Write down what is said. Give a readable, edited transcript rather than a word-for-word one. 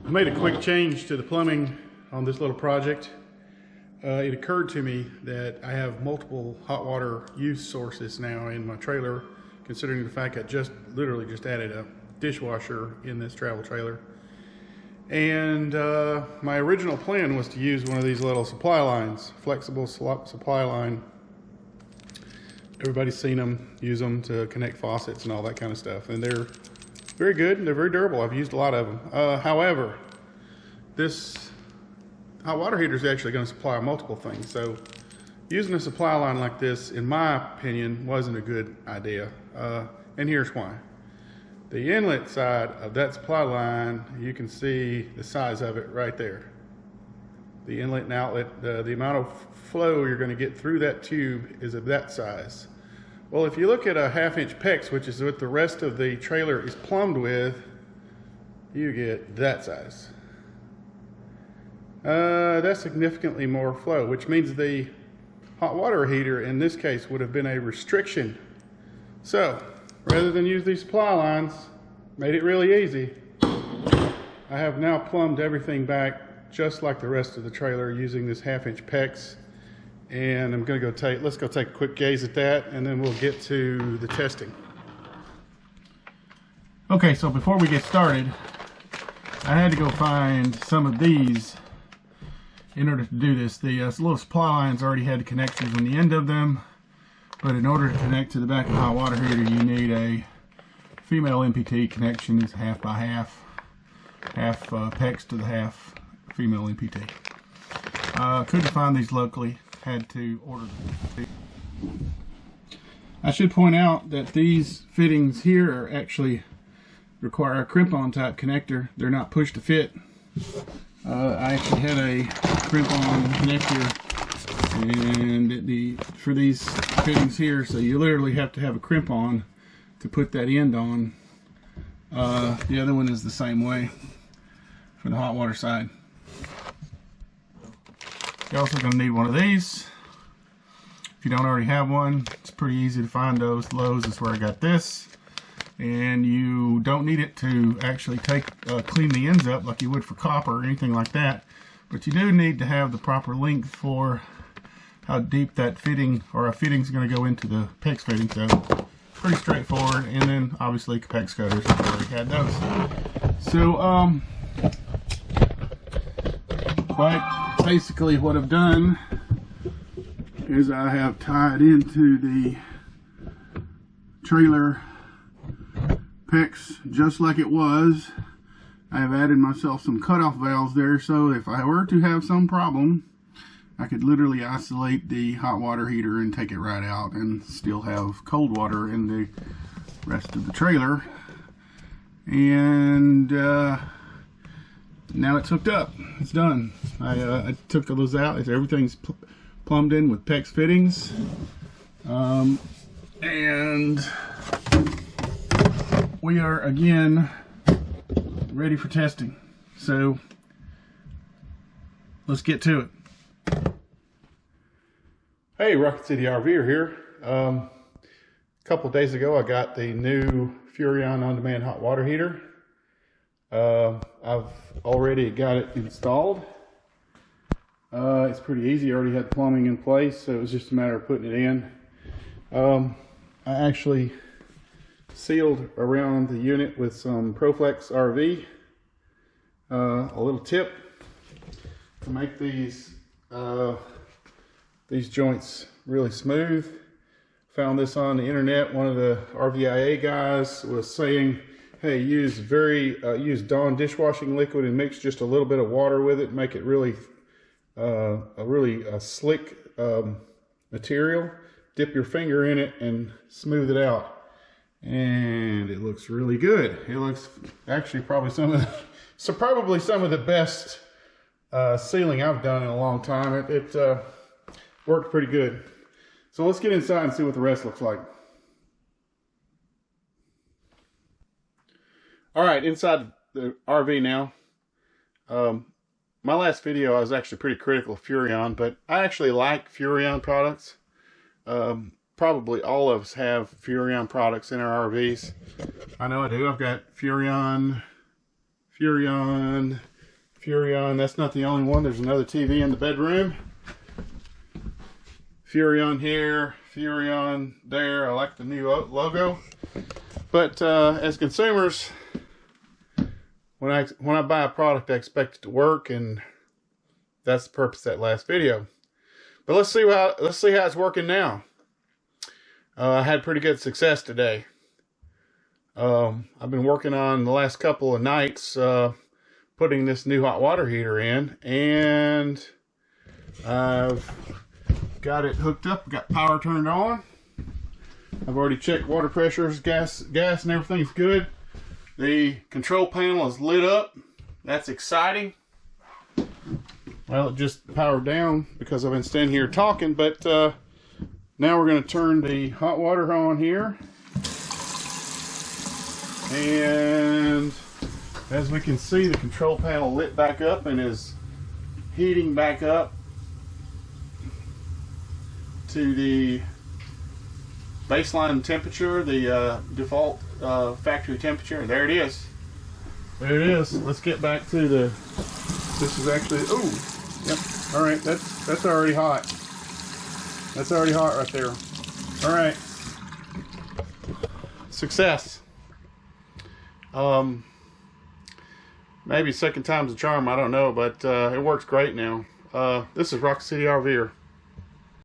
I made a quick change to the plumbing on this little project. It occurred to me that I have multiple hot water use sources now in my trailer, considering the fact I literally just added a dishwasher in this travel trailer. And my original plan was to use one of these little supply lines, flexible supply line. Everybody's seen them, use them to connect faucets and all that kind of stuff. And they're very good and they're very durable. I've used a lot of them. However, this hot water heater is actually going to supply multiple things. So using a supply line like this, in my opinion, wasn't a good idea. And here's why. The inlet side of that supply line, you can see the size of it right there. The inlet and outlet, the amount of flow you're going to get through that tube is of that size. Well, if you look at a 1/2-inch PEX, which is what the rest of the trailer is plumbed with, you get that size. That's significantly more flow, which means the hot water heater in this case would have been a restriction. So rather than use these supply lines, made it really easy. I have now plumbed everything back just like the rest of the trailer using this 1/2-inch PEX. And I'm going to let's go take a quick gaze at that, and then we'll get to the testing. Okay, so before we get started, I had to go find some of these in order to do this. The little supply lines already had the connectors on the end of them, but in order to connect to the back of the hot water heater, you need a female MPT connection. It's 1/2 by 1/2 PEX to the 1/2 female MPT. Couldn't find these locally, had to order them. I should point out that these fittings here are actually require a crimp-on type connector. They're not push to fit. I actually had a crimp-on connector and for these fittings here, so you literally have to have a crimp-on to put that end on. The other one is the same way for the hot water side. You're also going to need one of these. If you don't already have one, it's pretty easy to find those. Lowe's is where I got this. And you don't need it to actually clean the ends up like you would for copper or anything like that. But you do need to have the proper length for how deep that fitting or a fitting is going to go into the PEX fitting. So pretty straightforward. And then obviously PEX cutters. I've already had those. So quite basically what I've done is I have tied into the trailer PEX just like it was. I have added myself some cutoff valves there, so if I were to have some problem, I could literally isolate the hot water heater and take it right out and still have cold water in the rest of the trailer. And now it's hooked up. It's done. I took those out. Everything's plumbed in with PEX fittings. And we are again ready for testing. So let's get to it. Hey, RocketCity RVer here. A couple days ago I got the new Furrion on-demand hot water heater. I've already got it installed. It's pretty easy. I already had plumbing in place, so it was just a matter of putting it in. I actually sealed around the unit with some Proflex RV. A little tip to make these joints really smooth. Found this on the internet. One of the RVIA guys was saying, hey, use Dawn dishwashing liquid and mix just a little bit of water with it, make it really a slick material. Dip your finger in it and smooth it out. And it looks really good. It looks actually probably some of the best sealing I've done in a long time. It worked pretty good. So let's get inside and see what the rest looks like. All right, inside the RV now. My last video I was actually pretty critical of Furrion, but I actually like Furrion products. Probably all of us have Furrion products in our RVs. I know I do. I've got Furrion, Furrion, that's not the only one. There's another TV in the bedroom. Furrion here, Furrion there. I like the new logo. But as consumers, when I buy a product, I expect it to work, and that's the purpose of that last video. But let's see how it's working now. I had pretty good success today. I've been working on the last couple of nights putting this new hot water heater in, and I've got it hooked up, got power turned on. I've already checked water pressures, gas and everything's good. The control panel is lit up. That's exciting. Well, it just powered down because I've been standing here talking, but now we're going to turn the hot water on here. And as we can see, the control panel lit back up and is heating back up to the baseline temperature, the default factory temperature. There it is. There it is. Let's get back to the, this is actually, oh, yep. All right, that's already hot. That's already hot right there. All right. Success. Maybe second time's a charm, I don't know, but it works great now. This is RocketCity RVer.